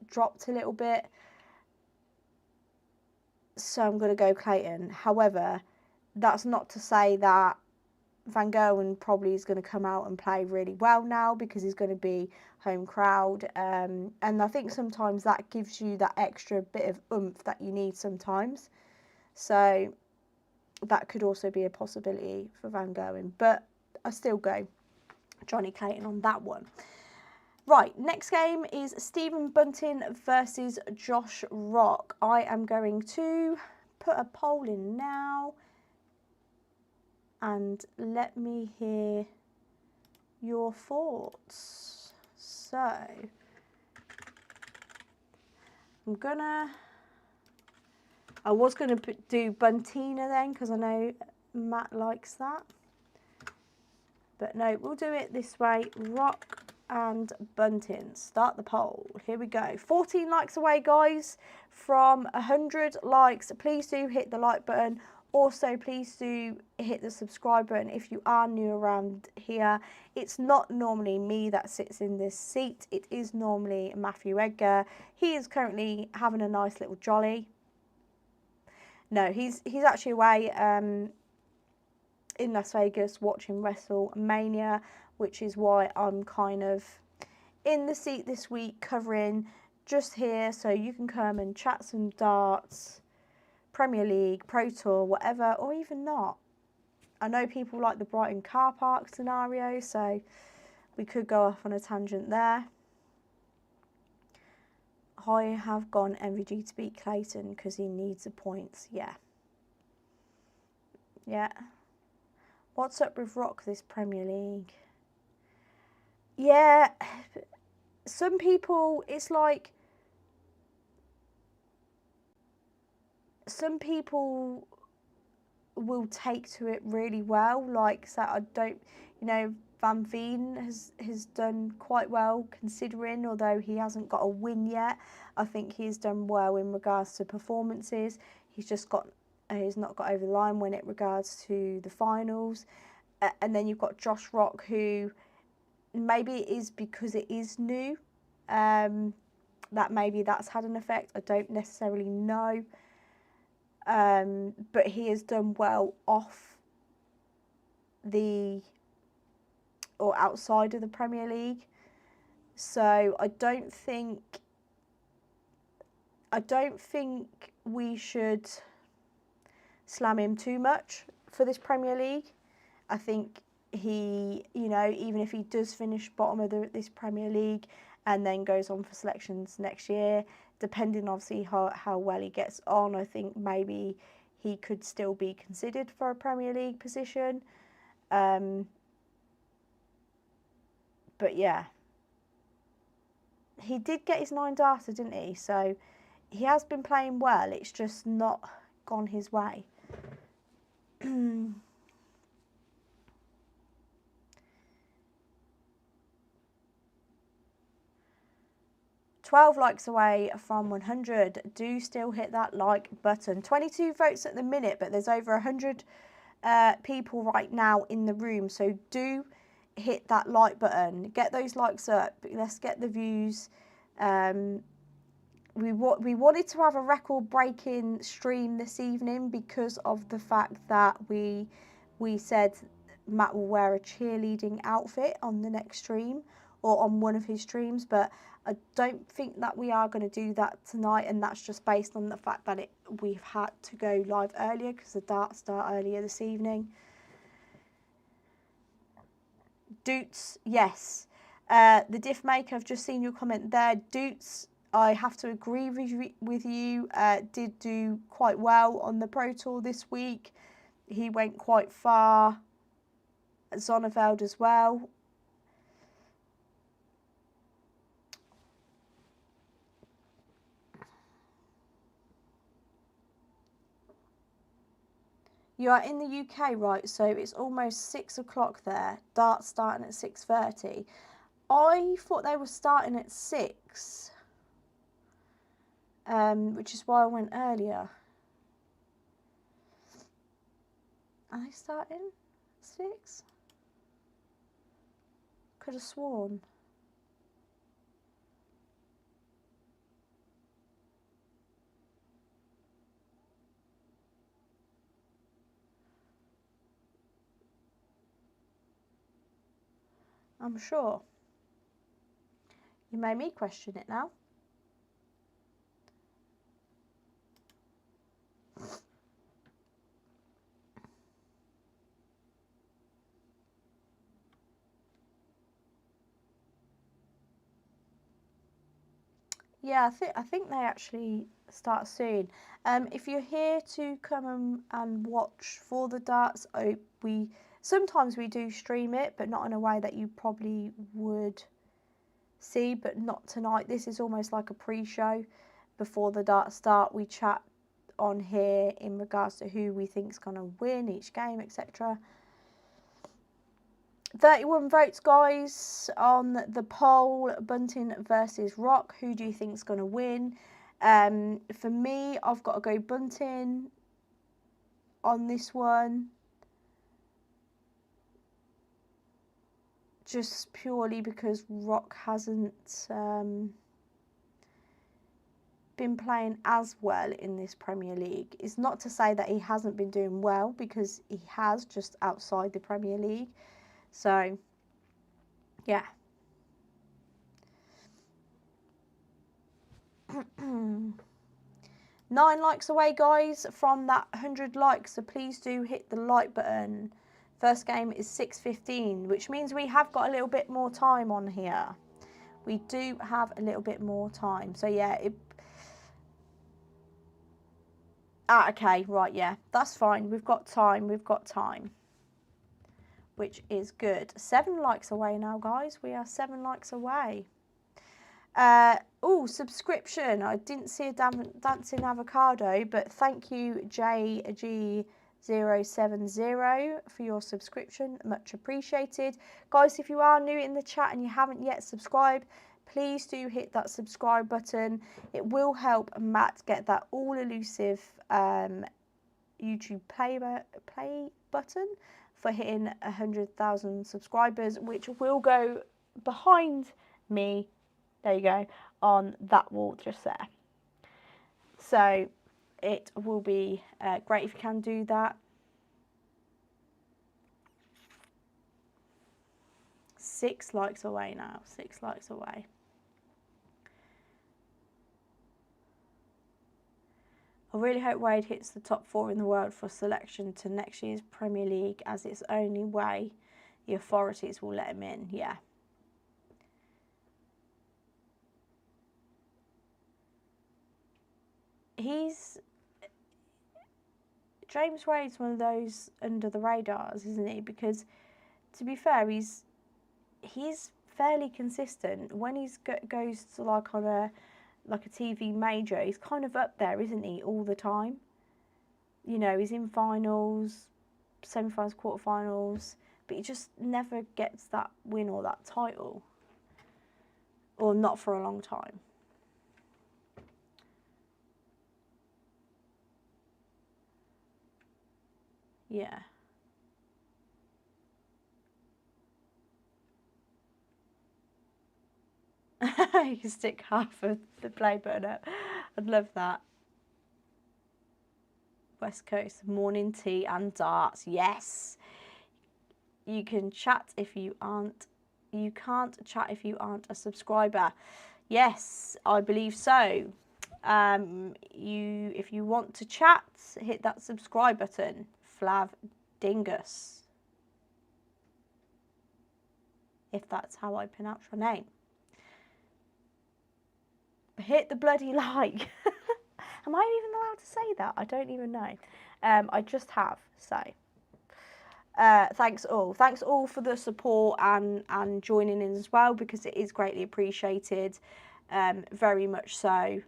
dropped a little bit. So I'm going to go Clayton. However, that's not to say that Van Gerwen probably is going to come out and play really well now, because he's going to be home crowd. And I think sometimes that gives you that extra bit of oomph that you need sometimes. So that could also be a possibility for Van Gerwen. But I still go Jonny Clayton on that one. Right, next game is Stephen Bunting versus Josh Rock. I am going to put a poll in now, and let me hear your thoughts. So, I was gonna do Buntina then, because I know Matt likes that. But no, we'll do it this way. Rock and Bunting. Start the poll. Here we go. 14 likes away, guys, from 100 likes. Please do hit the like button. Also, please do hit the subscribe button if you are new around here. It's not normally me that sits in this seat. It is normally Matthew Edgar. He is currently having a nice little jolly. No, he's actually away in Las Vegas watching WrestleMania, which is why I'm kind of in the seat this week, covering just here, so you can come and chat some darts, Premier League, Pro Tour, whatever, or even not. I know people like the Brighton car park scenario, so we could go off on a tangent there. I have gone MVG to beat Clayton because he needs the points. Yeah. What's up with Rock this Premier League? Yeah, some people, it's like, some people will take to it really well. Like, so I don't, Veen has done quite well considering, although he hasn't got a win yet. I think he's done well in regards to performances. He's not got over the line when it regards to the finals. And then you've got Josh Rock, who maybe it is because it is new, that maybe that's had an effect. I don't necessarily know. But he has done well outside of the Premier League. So I don't think we should slam him too much for this Premier League. I think he, even if he does finish bottom of this Premier League and then goes on for selections next year, depending obviously how well he gets on, I think maybe he could still be considered for a Premier League position. But yeah, he did get his 9 data, didn't he? So he has been playing well. It's just not gone his way. 12 likes away from 100. Do still hit that like button. 22 votes at the minute, but there's over 100 people right now in the room. So do hit that like button. Get those likes up. Let's get the views. we wanted to have a record-breaking stream this evening because of the fact that we said Matt will wear a cheerleading outfit on the next stream or on one of his streams, but I don't think that we are going to do that tonight, and that's just based on the fact that we've had to go live earlier because the darts start earlier this evening. Doots, yes. The Diff Maker, I've just seen your comment there. Doots, I have to agree with you, did do quite well on the Pro Tour this week. He went quite far. Zonneveld as well. You are in the UK, right? So it's almost 6 o'clock there. Darts starting at 6:30. I thought they were starting at 6, which is why I went earlier. Are they starting at 6? Could have sworn. I'm sure. You made me question it now. Yeah, I think they actually start soon. If you're here to come and watch for the darts, sometimes we do stream it, but not in a way that you probably would see, but not tonight. This is almost like a pre-show before the darts start. We chat on here in regards to who we think's going to win each game, etc. 31 votes, guys, on the poll. Bunting versus Rock. Who do you think's going to win? For me, I've got to go Bunting on this one. Just purely because Rock hasn't been playing as well in this Premier League. It's not to say that he hasn't been doing well, because he has, just outside the Premier League. So, yeah. Nine likes away, guys, from that 100 likes. So please do hit the like button. First game is 6:15, which means we have got a little bit more time on here. We do have a little bit more time. So, yeah. Okay, right, yeah. That's fine. We've got time. We've got time. Which is good. 7 likes away now, guys. We are 7 likes away. Oh, subscription. I didn't see a dancing avocado, but thank you, JG070, for your subscription. Much appreciated. Guys, if you are new in the chat and you haven't yet subscribed, please do hit that subscribe button. It will help Matt get that all-elusive YouTube play button for hitting 100,000 subscribers, which will go behind me. There you go, on that wall just there. So it will be great if you can do that. 6 likes away now. 6 likes away. I really hope Wade hits the top 4 in the world for selection to next year's Premier League, as it's the only way the authorities will let him in. Yeah. James Wade's one of those under the radars, isn't he? Because, to be fair, he's fairly consistent. When he goes to like on a TV major, he's kind of up there, isn't he, all the time? You know, he's in finals, semi-finals, quarterfinals, but he just never gets that win or that title, or not for a long time. Yeah. You can stick half of the play button up. I'd love that. West Coast, morning tea and darts. Yes. You can chat if you aren't. You can't chat if you aren't a subscriber. Yes, I believe so. If you want to chat, hit that subscribe button. Flav Dingus. If that's how I pronounce your name. Hit the bloody like. Am I even allowed to say that? I don't even know. I just have, so. Thanks all. Thanks all for the support and joining in as well, because it is greatly appreciated. Very much so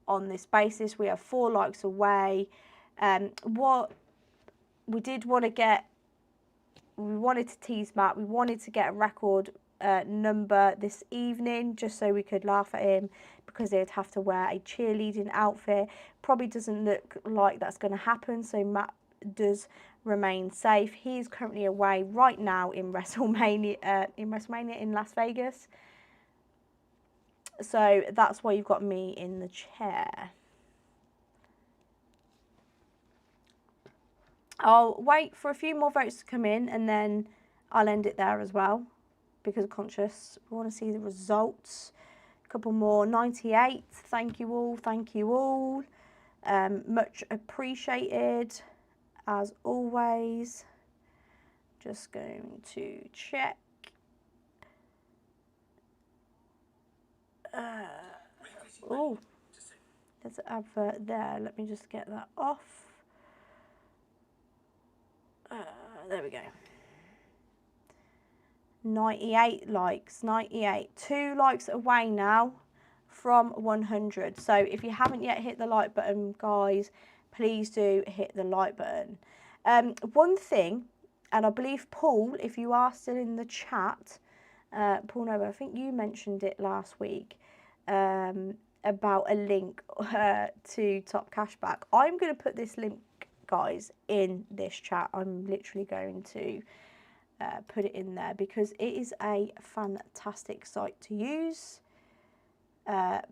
on this basis. We are 4 likes away. What we did want to get, we wanted to tease Matt. We wanted to get a record number this evening just so we could laugh at him, because they'd have to wear a cheerleading outfit. Probably doesn't look like that's going to happen, so Matt does remain safe. He is currently away right now in WrestleMania in Las Vegas. So that's why you've got me in the chair. I'll wait for a few more votes to come in and then I'll end it there as well, because I'm conscious. We want to see the results. A couple more. 98. Thank you all. Thank you all. Much appreciated as always. Just going to check. Oh, there's an advert there. Let me just get that off. There we go. 98 likes. 98. 2 likes away now from 100. So if you haven't yet hit the like button, guys, please do hit the like button. One thing, and I believe Paul, if you are still in the chat, Paul Noble, I think you mentioned it last week, about a link to Top Cashback. I'm going to put this link, guys, in this chat. I'm literally going to put it in there because it is a fantastic site to use.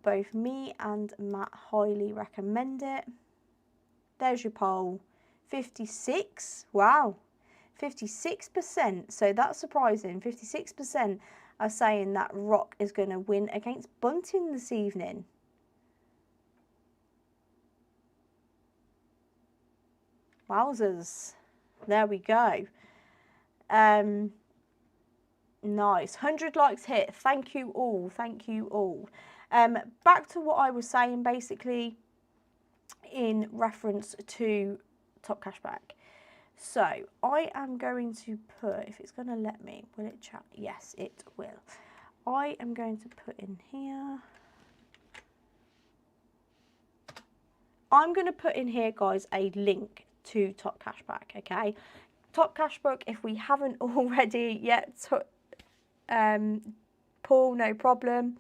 Both me and Matt highly recommend it. There's your poll. 56. Wow. 56%. So that's surprising. 56% are saying that Rock is going to win against Bunting this evening. Wowzers. There we go. Nice. 100 likes hit. Thank you all. Thank you all. Back to what I was saying, basically, in reference to Top Cashback. So, I am going to put, if it's going to let me, will it chat? Yes, it will. I am going to put in here. I'm going to put in here, guys, a link to Top Cashback, okay? Top Cashback, if we haven't already yet, Paul, no problem.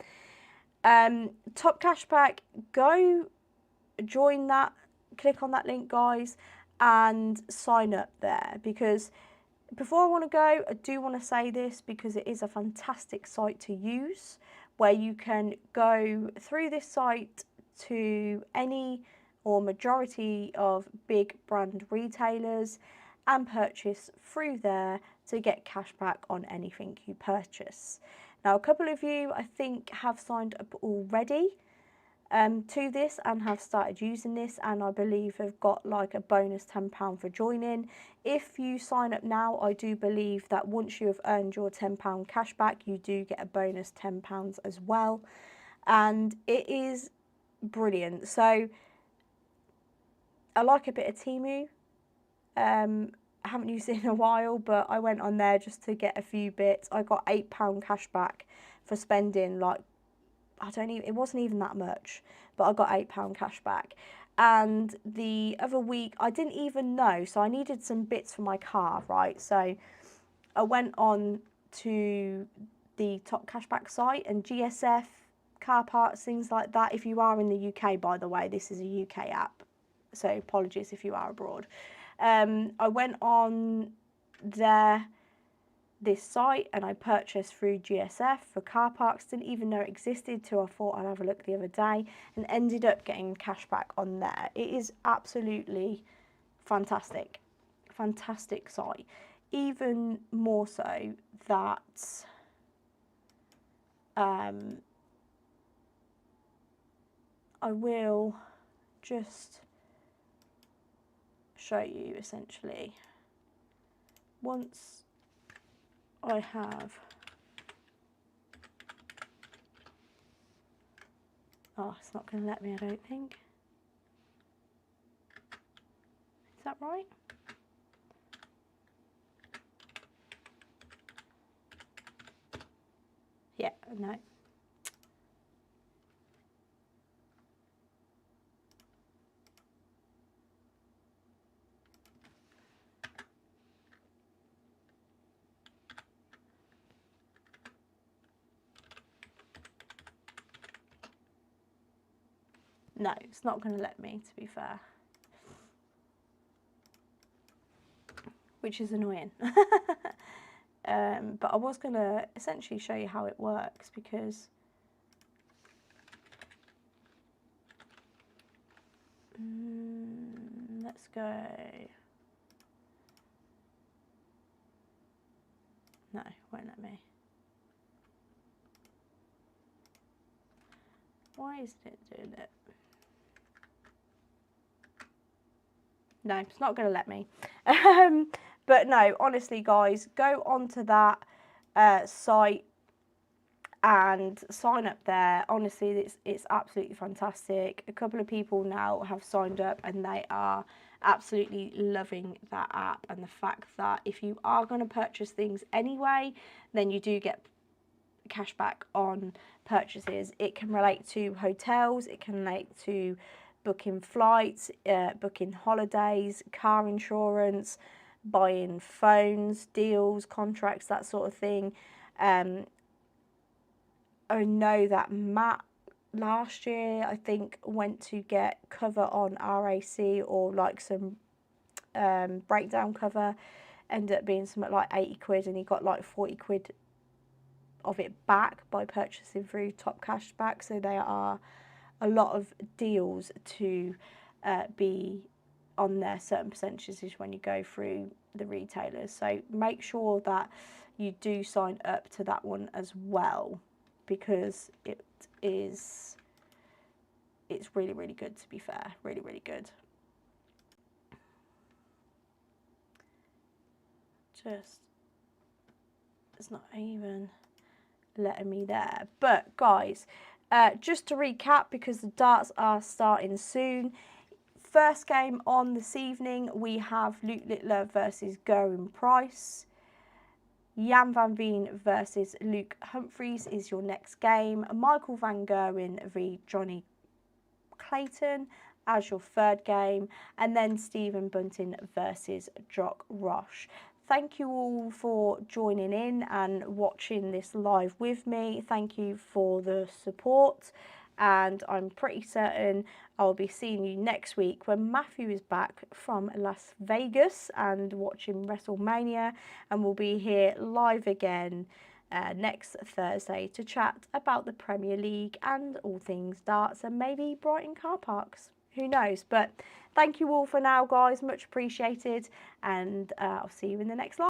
Top Cashback, go join that, click on that link, guys, and sign up there, because before I want to go, I do want to say this because it is a fantastic site to use, where you can go through this site to any or majority of big brand retailers and purchase through there to get cash back on anything you purchase. Now, a couple of you, I think, have signed up already to this and have started using this, and I believe have got like a bonus £10 for joining. If you sign up now, I do believe that once you have earned your £10 cash back, you do get a bonus £10 as well, and it is brilliant. So I like a bit of Temu. I haven't used it in a while, but I went on there just to get a few bits. I got £8 cash back for spending, like, it wasn't even that much, but I got £8 cash back. And the other week, I didn't even know, so I needed some bits for my car, right? So I went on to the Top Cashback site and GSF, car parts, things like that. If you are in the UK, by the way, this is a UK app, so apologies if you are abroad. I went on there this site, and I purchased through GSF for car parks. Didn't even know it existed till I thought I'd have a look the other day, and ended up getting cash back on there. It is absolutely fantastic. Fantastic site. Even more so that I will just show you essentially once I have, oh, it's not going to let me, I don't think. Is that right? Yeah, no. No, it's not going to let me, to be fair. Which is annoying. But I was going to essentially show you how it works, because let's go. No, won't let me. Why isn't it doing it? No, it's not going to let me. But no, honestly, guys, go onto that site and sign up there. Honestly, it's absolutely fantastic. A couple of people now have signed up, and they are absolutely loving that app, and the fact that if you are going to purchase things anyway, then you do get cash back on purchases. It can relate to hotels, it can relate to booking flights, booking holidays, car insurance, buying phones, deals, contracts, that sort of thing. I know that Matt last year, I think, went to get cover on RAC, or like some breakdown cover, ended up being something like 80 quid, and he got like 40 quid of it back by purchasing through Top Cashback. So there are a lot of deals to be on there, certain percentages when you go through the retailers. So make sure that you do sign up to that one as well, because it's really, really good, to be fair. Really, really good. Just, it's not even letting me there. But guys, just to recap, because the darts are starting soon. First game on this evening, we have Luke Littler versus Gerwyn Price. Jan van Veen versus Luke Humphries is your next game. Michael van Gerwen v Jonny Clayton as your third game. And then Stephen Bunting versus Jock Roche. Thank you all for joining in and watching this live with me. Thank you for the support. And I'm pretty certain I'll be seeing you next week when Matthew is back from Las Vegas and watching WrestleMania. And we'll be here live again next Thursday to chat about the Premier League and all things darts, and maybe Brighton car parks. Who knows? But thank you all for now, guys. Much appreciated. And I'll see you in the next live.